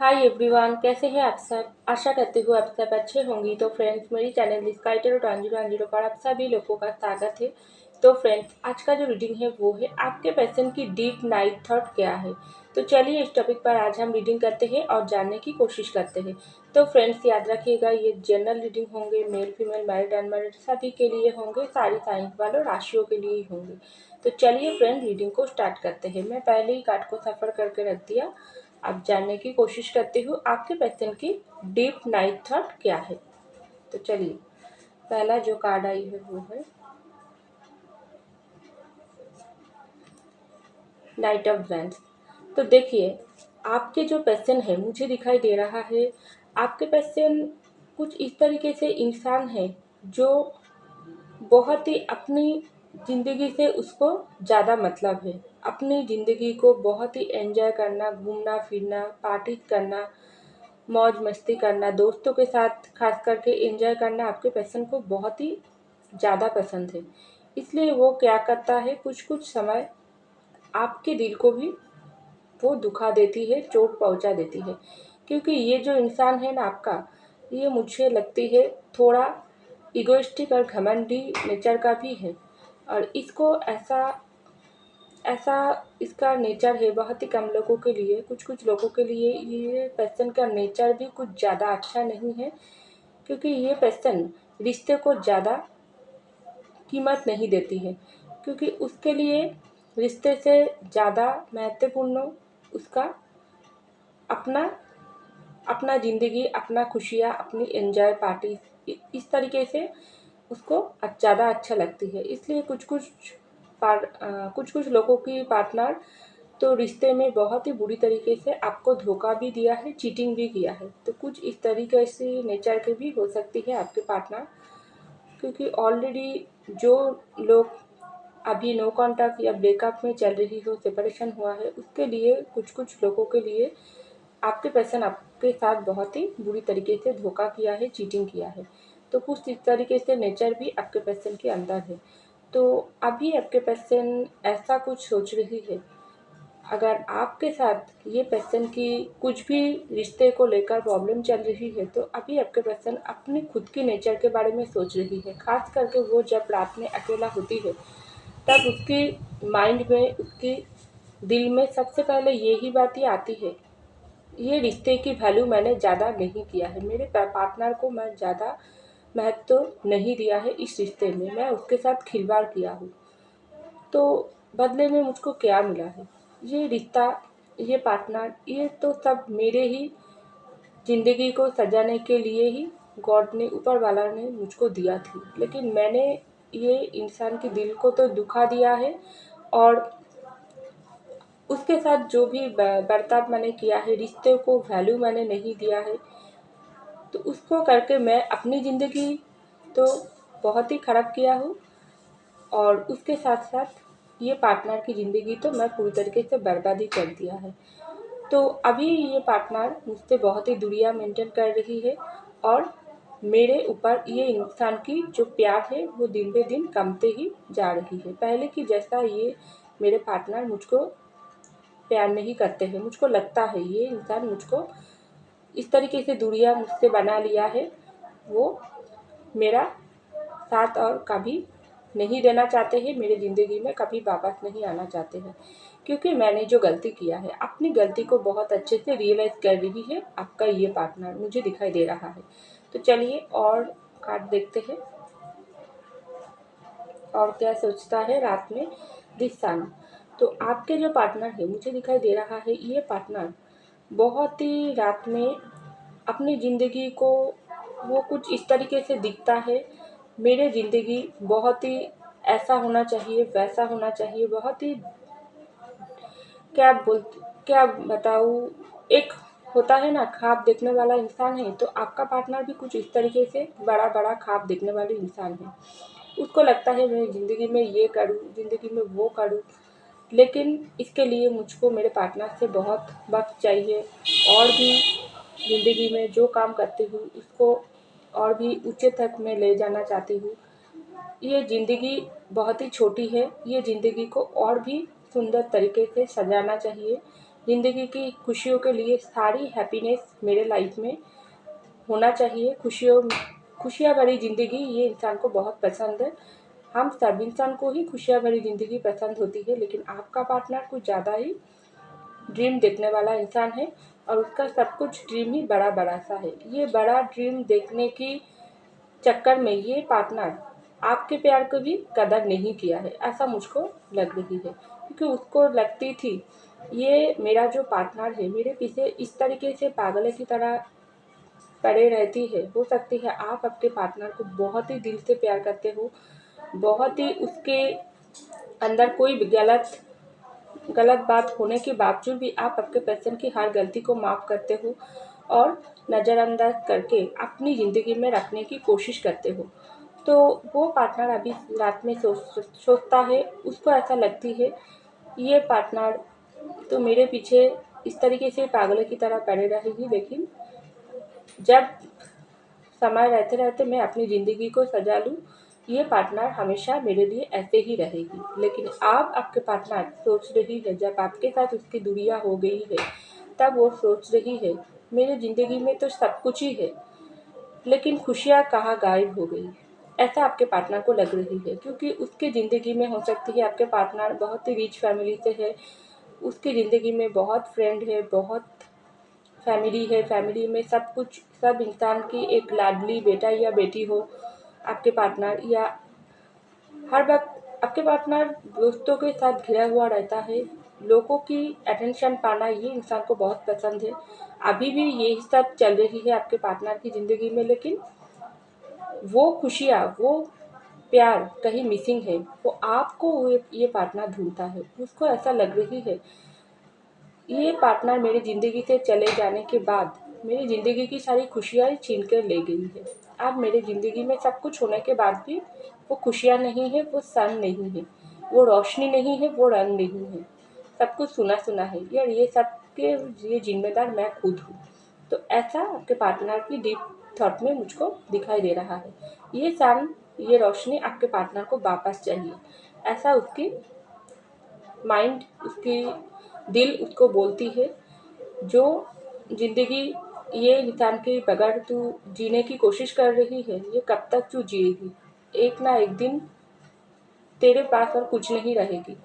Hi everyone, कैसे हैं आप सब। आशा करती हूँ आप सब अच्छे होंगी। तो फ्रेंड्स, मेरी चैनल स्काइटर 1010 पर आप सभी लोगों का स्वागत है। तो फ्रेंड्स, आज का जो रीडिंग है वो है आपके पैशन की डीप नाइट थॉट क्या है। तो चलिए इस टॉपिक पर आज हम रीडिंग करते हैं और जानने की कोशिश करते हैं। तो फ्रेंड्स, याद रखिएगा ये जनरल रीडिंग होंगे, मेल फीमेल मैरिड अनमैरिड सभी के लिए होंगे, सारी साइंस वालों राशियों के लिए ही होंगे। तो चलिए फ्रेंड, रीडिंग को स्टार्ट करते हैं। मैं पहले ही कार्ड को सफर करके रख दिया। अब जानने की कोशिश करती हूँ आपके पर्सन की डीप नाइट थॉट क्या है। तो चलिए, पहला जो कार्ड आई है वो है नाइट ऑफ वैंड्स। तो देखिए, आपके जो पर्सन है मुझे दिखाई दे रहा है, आपके पर्सन कुछ इस तरीके से इंसान है जो बहुत ही अपनी ज़िंदगी से उसको ज़्यादा मतलब है। अपनी ज़िंदगी को बहुत ही एंजॉय करना, घूमना फिरना, पार्टी करना, मौज मस्ती करना, दोस्तों के साथ खास करके एंजॉय करना आपके पर्सन को बहुत ही ज़्यादा पसंद है। इसलिए वो क्या करता है, कुछ कुछ समय आपके दिल को भी वो दुखा देती है, चोट पहुंचा देती है। क्योंकि ये जो इंसान है ना आपका, ये मुझे लगती है थोड़ा इगोइस्टिक और घमंडी नेचर का भी है। और इसको ऐसा ऐसा इसका नेचर है बहुत ही कम लोगों के लिए, कुछ कुछ लोगों के लिए ये पर्सन का नेचर भी कुछ ज़्यादा अच्छा नहीं है। क्योंकि ये पर्सन रिश्ते को ज़्यादा कीमत नहीं देती है। क्योंकि उसके लिए रिश्ते से ज़्यादा महत्वपूर्ण उसका अपना अपना ज़िंदगी, अपना खुशियाँ, अपनी एंजॉय पार्टी, इस तरीके से उसको ज़्यादा अच्छा लगती है। इसलिए कुछ कुछ लोगों की पार्टनर तो रिश्ते में बहुत ही बुरी तरीके से आपको धोखा भी दिया है, चीटिंग भी किया है। तो कुछ इस तरीके से नेचर के भी हो सकती है आपके पार्टनर। क्योंकि ऑलरेडी जो लोग अभी नो कॉन्टैक्ट या ब्रेकअप में चल रही हो, सेपरेशन हुआ है, उसके लिए कुछ कुछ लोगों के लिए आपके पर्सन आपके साथ बहुत ही बुरी तरीके से धोखा किया है, चीटिंग किया है। तो कुछ इस तरीके से नेचर भी आपके पर्सन के अंदर है। तो अभी आपके पर्सन ऐसा कुछ सोच रही है। अगर आपके साथ ये पर्सन की कुछ भी रिश्ते को लेकर प्रॉब्लम चल रही है, तो अभी आपके पर्सन अपनी खुद की नेचर के बारे में सोच रही है। खास करके वो जब रात में अकेला होती है, तब उसकी माइंड में, उसके दिल में सबसे पहले यही बात ही आती है, ये रिश्ते की वैल्यू मैंने ज़्यादा नहीं किया है, मेरे पार्टनर को मैं ज़्यादा महत्व नहीं दिया है, इस रिश्ते में मैं उसके साथ खिलवाड़ किया हूँ। तो बदले में मुझको क्या मिला है, ये रिश्ता, ये पार्टनर, ये तो सब मेरे ही ज़िंदगी को सजाने के लिए ही गॉड ने, ऊपर वाला ने मुझको दिया थी। लेकिन मैंने ये इंसान के दिल को तो दुखा दिया है, और उसके साथ जो भी बर्ताव मैंने किया है, रिश्ते को वैल्यू मैंने नहीं दिया है, तो उसको करके मैं अपनी ज़िंदगी तो बहुत ही ख़राब किया हूँ, और उसके साथ साथ ये पार्टनर की ज़िंदगी तो मैं पूरी तरीके से बर्बाद ही कर दिया है। तो अभी ये पार्टनर मुझसे बहुत ही दूरियां मेंटेन कर रही है, और मेरे ऊपर ये इंसान की जो प्यार है वो दिन ब दिन कमते ही जा रही है। पहले की जैसा ये मेरे पार्टनर मुझको प्यार नहीं करते हैं। मुझको लगता है ये इंसान मुझको इस तरीके से दूरियां मुझसे बना लिया है, वो मेरा साथ और कभी नहीं देना चाहते हैं, मेरी ज़िंदगी में कभी वापस नहीं आना चाहते हैं। क्योंकि मैंने जो गलती किया है, अपनी गलती को बहुत अच्छे से रियलाइज़ कर रही है आपका ये पार्टनर, मुझे दिखाई दे रहा है। तो चलिए और कार्ड देखते हैं, और क्या सोचता है रात में दिस सन। तो आपके जो पार्टनर है, मुझे दिखाई दे रहा है ये पार्टनर बहुत ही रात में अपनी ज़िंदगी को, वो कुछ इस तरीके से दिखता है, मेरे ज़िंदगी बहुत ही ऐसा होना चाहिए, वैसा होना चाहिए, बहुत ही क्या बोल क्या बताऊँ, एक होता है ना ख्वाब देखने वाला इंसान है, तो आपका पार्टनर भी कुछ इस तरीके से बड़ा बड़ा ख्वाब देखने वाले इंसान है। उसको लगता है मैं ज़िंदगी में ये करूँ, ज़िंदगी में वो करूँ, लेकिन इसके लिए मुझको मेरे पार्टनर से बहुत वक़्त चाहिए, और भी ज़िंदगी में जो काम करती हूँ उसको और भी ऊँचे तक मैं ले जाना चाहती हूँ। ये ज़िंदगी बहुत ही छोटी है, ये ज़िंदगी को और भी सुंदर तरीके से सजाना चाहिए। ज़िंदगी की खुशियों के लिए सारी हैप्पीनेस मेरे लाइफ में होना चाहिए। खुशियाँ भरी ज़िंदगी ये इंसान को बहुत पसंद है। हम सब इंसान को ही खुशियाँ भरी ज़िंदगी पसंद होती है, लेकिन आपका पार्टनर कुछ ज़्यादा ही ड्रीम देखने वाला इंसान है और उसका सब कुछ ड्रीम ही बड़ा-बड़ा सा है। ये बड़ा ड्रीम देखने की चक्कर में ये पार्टनर आपके प्यार को भी कदर नहीं किया है, ऐसा मुझको लग रही है। क्योंकि उसको लगती थी ये मेरा जो पार्टनर है मेरे पीछे इस तरीके से पागल की तरह पड़े रहती है। हो सकती है आप आपके पार्टनर को बहुत ही दिल से प्यार करते हो, बहुत ही उसके अंदर कोई भी गलत बात होने के बावजूद भी आप आपके पर्सन की हर गलती को माफ़ करते हो और नज़रअंदाज करके अपनी ज़िंदगी में रखने की कोशिश करते हो। तो वो पार्टनर अभी रात में सोचता है, उसको ऐसा लगती है ये पार्टनर तो मेरे पीछे इस तरीके से पागलों की तरह पड़े रहेगी, लेकिन जब समय रहते-रहते मैं अपनी ज़िंदगी को सजा लूँ, ये पार्टनर हमेशा मेरे लिए ऐसे ही रहेगी। लेकिन अब आपके पार्टनर सोच रही है, जब आपके साथ उसकी दूरियाँ हो गई है, तब वो सोच रही है, मेरी ज़िंदगी में तो सब कुछ ही है, लेकिन खुशियाँ कहाँ गायब हो गई। ऐसा आपके पार्टनर को लग रही है, क्योंकि उसकी ज़िंदगी में हो सकती है आपके पार्टनर बहुत ही रिच फैमिली से है, उसकी ज़िंदगी में बहुत फ्रेंड है, बहुत फैमिली है, फैमिली में सब कुछ सब इंसान की एक लाडली बेटा या बेटी हो आपके पार्टनर, या हर वक्त आपके पार्टनर दोस्तों के साथ घिरा हुआ रहता है। लोगों की अटेंशन पाना ये इंसान को बहुत पसंद है। अभी भी यही सब चल रही है आपके पार्टनर की ज़िंदगी में, लेकिन वो खुशियाँ, वो प्यार कहीं मिसिंग है। वो आपको ये पार्टनर ढूँढता है। उसको ऐसा लग रही है ये पार्टनर मेरी ज़िंदगी से चले जाने के बाद मेरी ज़िंदगी की सारी खुशियाँ छीन कर ले गई है। अब मेरी ज़िंदगी में सब कुछ होने के बाद भी वो खुशियाँ नहीं है, वो सन नहीं है, वो रोशनी नहीं है, वो रंग नहीं है। सब कुछ सुना-सुना है यार, ये सब के ये ज़िम्मेदार मैं खुद हूँ। तो ऐसा आपके पार्टनर की डीप थॉट में मुझको दिखाई दे रहा है। ये सन, ये रोशनी आपके पार्टनर को वापस चाहिए। ऐसा उसकी माइंड, उसकी दिल उसको बोलती है। जो ज़िंदगी ये इंसान के बगैर तू जीने की कोशिश कर रही है, ये कब तक तू जिएगी? एक ना एक दिन तेरे पास और कुछ नहीं रहेगी,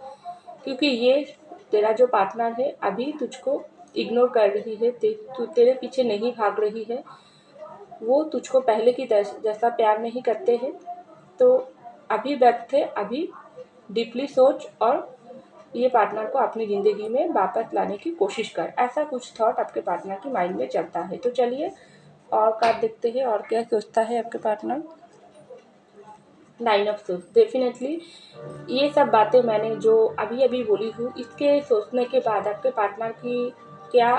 क्योंकि ये तेरा जो पार्टनर है अभी तुझको इग्नोर कर रही है, तू तेरे पीछे नहीं भाग रही है। वो तुझको पहले की जैसा प्यार नहीं करते हैं। तो अभी वक्त है, अभी डीपली सोच और ये पार्टनर को अपनी ज़िंदगी में वापस लाने की कोशिश कर। ऐसा कुछ थॉट आपके पार्टनर के माइंड में चलता है। तो चलिए और कार्ड देखते हैं और क्या सोचता है आपके partner. Nine of source, definitely ये सब बातें मैंने जो अभी-अभी बोली हूँ, इसके सोचने के बाद आपके पार्टनर की क्या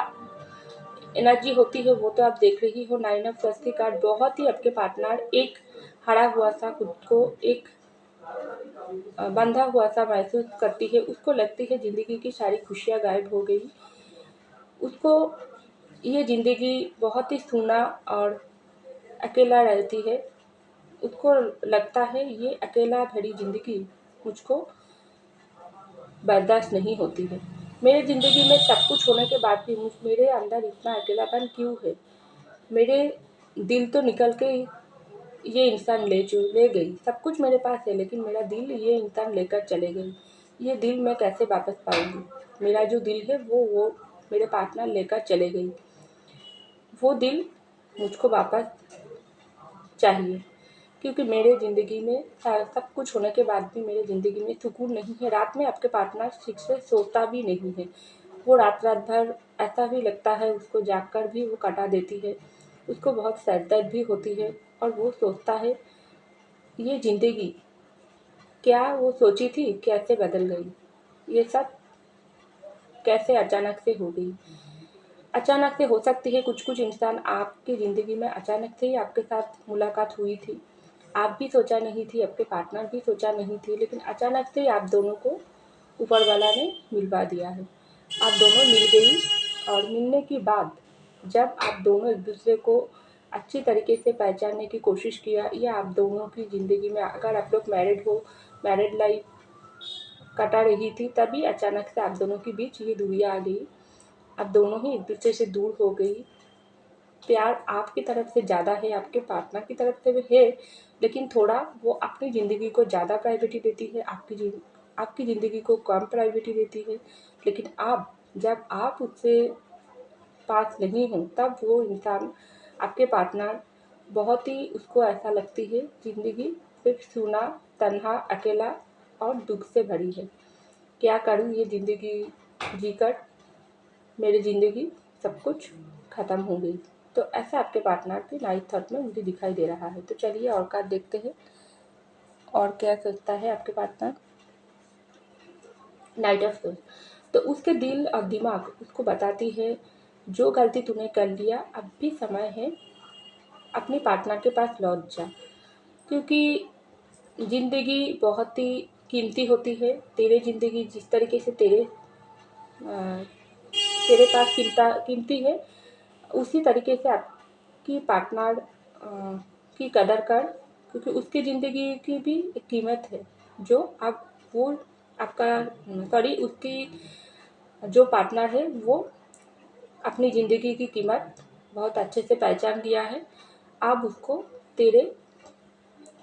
एनर्जी होती है वो तो आप देख रही हो। नाइन ऑफ सोर्स की कार्ड बहुत ही आपके पार्टनर एक हरा हुआ सा खुद को एक बंधा हुआ सा महसूस करती है। उसको लगती है ज़िंदगी की सारी खुशियाँ गायब हो गई। उसको ये ज़िंदगी बहुत ही सूना और अकेला रहती है। उसको लगता है ये अकेला भरी ज़िंदगी मुझको बर्दाश्त नहीं होती है। मेरे ज़िंदगी में सब कुछ होने के बाद भी मेरे अंदर इतना अकेलापन क्यों है? मेरे दिल तो निकल के ये इंसान ले गई। सब कुछ मेरे पास है, लेकिन मेरा दिल ये इंसान लेकर चले गई। ये दिल मैं कैसे वापस पाऊँगी? मेरा जो दिल है वो मेरे पार्टनर लेकर चले गई। वो दिल मुझको वापस चाहिए, क्योंकि मेरे ज़िंदगी में सब कुछ होने के बाद भी मेरे ज़िंदगी में सुकून नहीं है। रात में आपके पार्टनर ठीक से सोता भी नहीं है। वो रात-रात भर ऐसा भी लगता है उसको, जाग कर भी वो काटा देती है। उसको बहुत सर दर्द भी होती है और वो सोचता है ये ज़िंदगी क्या वो सोची थी कैसे बदल गई? ये सब कैसे अचानक से हो गई? अचानक से हो सकती है कुछ-कुछ इंसान आपकी ज़िंदगी में अचानक से ही आपके साथ मुलाकात हुई थी। आप भी सोचा नहीं थी, आपके पार्टनर भी सोचा नहीं थी, लेकिन अचानक से ही आप दोनों को ऊपर वाला ने मिलवा दिया है। आप दोनों मिल गई और मिलने के बाद जब आप दोनों एक-दूसरे को अच्छी तरीके से पहचानने की कोशिश किया, या आप दोनों की ज़िंदगी में अगर आप लोग मैरिड हो, मैरिड लाइफ़ कटा रही थी, तभी अचानक से आप दोनों के बीच ये दूरियाँ आ गई। अब दोनों ही एक दूसरे से दूर हो गई। प्यार आपकी तरफ से ज़्यादा है, आपके पार्टनर की तरफ से भी है, लेकिन थोड़ा वो अपनी ज़िंदगी को ज़्यादा प्रायोरिटी देती है, आपकी ज़िंदगी को कम प्रायोरिटी देती है। लेकिन जब आप उससे पास नहीं हो, तब वो इंसान, आपके पार्टनर, बहुत ही उसको ऐसा लगती है ज़िंदगी सिर्फ सूना, तन्हा, अकेला और दुख से भरी है। क्या करूँ ये ज़िंदगी जीकर, मेरी ज़िंदगी सब कुछ ख़त्म हो गई। तो ऐसा आपके पार्टनर के नाइट थॉट में मुझे दिखाई दे रहा है। तो चलिए और कार्ड देखते हैं और क्या सोचता है आपके पार्टनर। Night of souls. तो उसके दिल और दिमाग उसको बताती है, जो गलती तूने कर लिया, अब भी समय है, अपने पार्टनर के पास लौट जा। क्योंकि ज़िंदगी बहुत ही कीमती होती है। तेरे ज़िंदगी जिस तरीके से अ, तेरे पास कीमती है, उसी तरीके से आपकी पार्टनर की कदर कर, क्योंकि उसकी ज़िंदगी की भी एक कीमत है, जो अब वो आपका सॉरी उसकी जो पार्टनर है वो अपनी ज़िंदगी की कीमत बहुत अच्छे से पहचान लिया है। अब उसको तेरे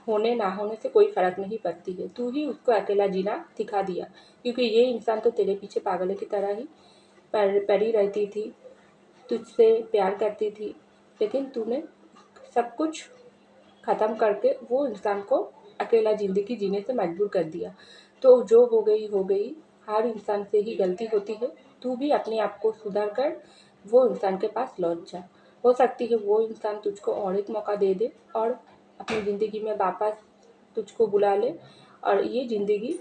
होने ना होने से कोई फ़र्क नहीं पड़ती है। तू ही उसको अकेला जीना सिखा दिया, क्योंकि ये इंसान तो तेरे पीछे पागल की तरह ही पड़ी रहती थी, तुझसे प्यार करती थी, लेकिन तूने सब कुछ ख़त्म करके वो इंसान को अकेला ज़िंदगी जीने से मजबूर कर दिया। तो जो हो गई, हर इंसान से ही गलती होती है। तू भी अपने आप को सुधार कर वो इंसान के पास लौट जा। हो सकती है वो इंसान तुझको और एक मौका दे दे और अपनी ज़िंदगी में वापस तुझको बुला ले, और ये ज़िंदगी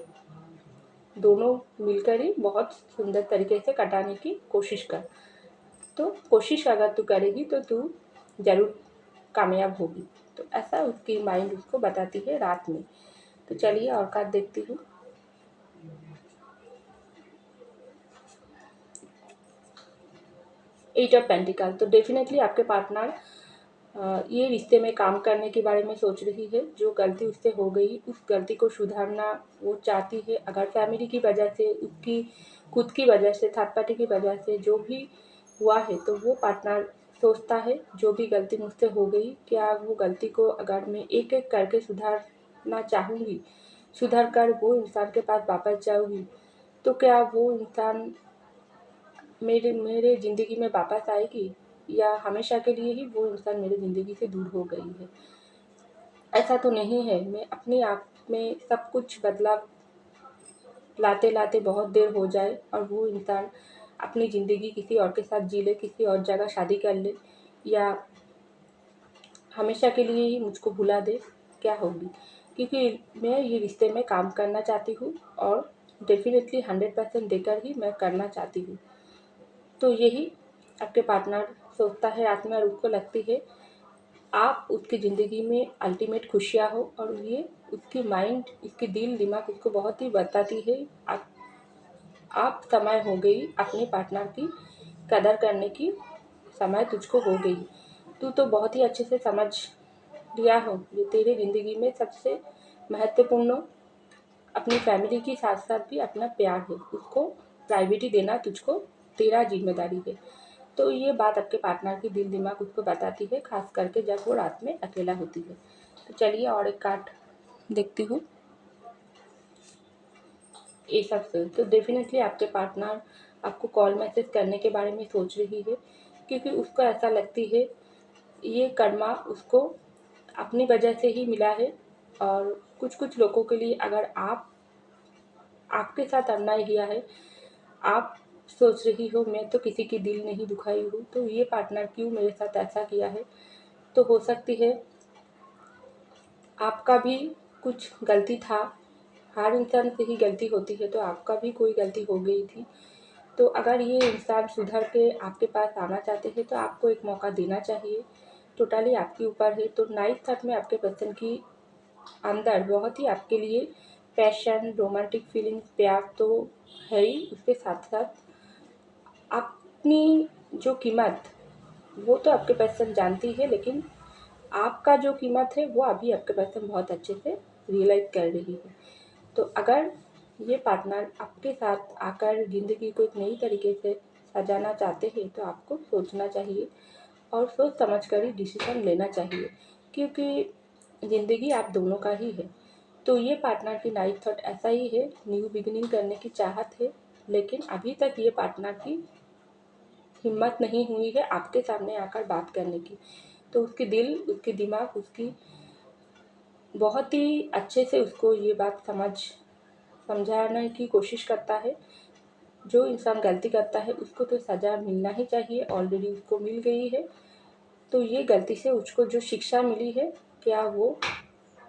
दोनों मिलकर ही बहुत सुंदर तरीके से कटाने की कोशिश कर। तो कोशिश अगर तू करेगी तो तू ज़रूर कामयाब होगी। तो ऐसा उसकी माइंड उसको बताती है रात में। तो चलिए और कार्ड देखती हूँ। Eight of pentacle. तो डेफिनेटली आपके पार्टनर ये रिश्ते में काम करने के बारे में सोच रही है। जो गलती उससे हो गई, उस गलती को सुधारना वो चाहती है। अगर फैमिली की वजह से, उसकी खुद की वजह से, थर्ड पार्टी की वजह से जो भी हुआ है, तो वो पार्टनर सोचता है जो भी गलती मुझसे हो गई, क्या वो गलती को अगर मैं एक एक करके सुधारना चाहूँगी, सुधर कर वो इंसान के पास वापस जाऊँगी, तो क्या वो इंसान मेरे मेरे ज़िंदगी में वापस आएगी, या हमेशा के लिए ही वो इंसान मेरी ज़िंदगी से दूर हो गई है। ऐसा तो नहीं है। मैं अपने आप में सब कुछ बदलाव लाते-लाते बहुत देर हो जाए और वो इंसान अपनी ज़िंदगी किसी और के साथ जी ले, किसी और जगह शादी कर ले, या हमेशा के लिए ही मुझको भुला दे, क्या होगी? क्योंकि मैं ये रिश्ते में काम करना चाहती हूँ और डेफ़िनेटली 100% देकर ही मैं करना चाहती हूँ। तो यही आपके पार्टनर सोचता है रात में, और उसको लगती है आप उसकी ज़िंदगी में अल्टीमेट खुशियाँ हो, और ये उसकी माइंड, उसकी दिल दिमाग उसको बहुत ही बताती है आप समय हो गई अपने पार्टनर की कदर करने की, समय तुझको हो गई। तू तो बहुत ही अच्छे से समझ लिया हो, ये तेरी ज़िंदगी में सबसे महत्वपूर्ण अपनी फैमिली के साथ-साथ भी अपना प्यार है, उसको प्रायोरिटी देना तुझको तेरा ज़िम्मेदारी है। तो ये बात आपके पार्टनर की दिल दिमाग उसको बताती है, ख़ास करके जब वो रात में अकेला होती है। तो चलिए और एक कार्ड देखती हूँ। ये सब से तो डेफ़िनेटली आपके पार्टनर आपको कॉल मैसेज करने के बारे में सोच रही है, क्योंकि उसको ऐसा लगती है ये कर्मा उसको अपनी वजह से ही मिला है। और कुछ-कुछ लोगों के लिए अगर आपके साथ अन्याय किया है, आप सोच रही हो मैं तो किसी की दिल नहीं दुखाई हूँ, तो ये पार्टनर क्यों मेरे साथ ऐसा किया है? तो हो सकती है आपका भी कुछ गलती था। हर इंसान से ही गलती होती है, तो आपका भी कोई गलती हो गई थी। तो अगर ये इंसान सुधर के आपके पास आना चाहते हैं, तो आपको एक मौका देना चाहिए। टोटली आपके ऊपर है। तो नाइट थॉट में आपके पर्सन की अंदर बहुत ही आपके लिए पैशन, रोमांटिक फीलिंग्स, प्यार तो है ही, उसके साथ-साथ अपनी जो कीमत, वो तो आपके पर्सन जानती है, लेकिन आपका जो कीमत है वो अभी आपके पर्सन बहुत अच्छे से रियलाइज़ कर रही है। तो अगर ये पार्टनर आपके साथ आकर ज़िंदगी को एक नई तरीके से सजाना चाहते हैं तो आपको सोचना चाहिए और सोच समझ कर ही डिसीजन लेना चाहिए, क्योंकि ज़िंदगी आप दोनों का ही है। तो ये पार्टनर की नाइट थॉट ऐसा ही है, न्यू बिगिनिंग करने की चाहत है, लेकिन अभी तक ये पार्टनर की हिम्मत नहीं हुई है आपके सामने आकर बात करने की। तो उसके दिल, उसके दिमाग, उसकी बहुत ही अच्छे से उसको ये बात समझाने की कोशिश करता है। जो इंसान गलती करता है उसको तो सज़ा मिलना ही चाहिए, ऑलरेडी उसको मिल गई है। तो ये गलती से उसको जो शिक्षा मिली है, क्या वो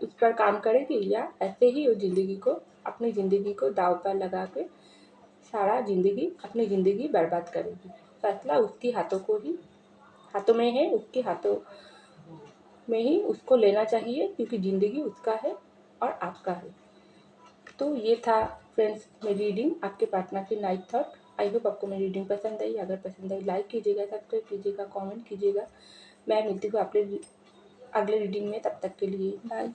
उस पर काम करेगी या ऐसे ही वो अपनी ज़िंदगी को दाँव पर लगा के अपनी ज़िंदगी बर्बाद करेगी। फैसला उसके हाथों में है, उसके हाथों में ही उसको लेना चाहिए, क्योंकि ज़िंदगी उसका है और आपका है। तो ये था फ्रेंड्स मेरी रीडिंग, आपके पार्टनर की नाइट थॉट। आई होप आपको मेरी रीडिंग पसंद आई। अगर पसंद आई लाइक कीजिएगा, सब्सक्राइब कीजिएगा, कमेंट कीजिएगा। मैं मिलती हूँ अगले रीडिंग में, तब तक के लिए बाय।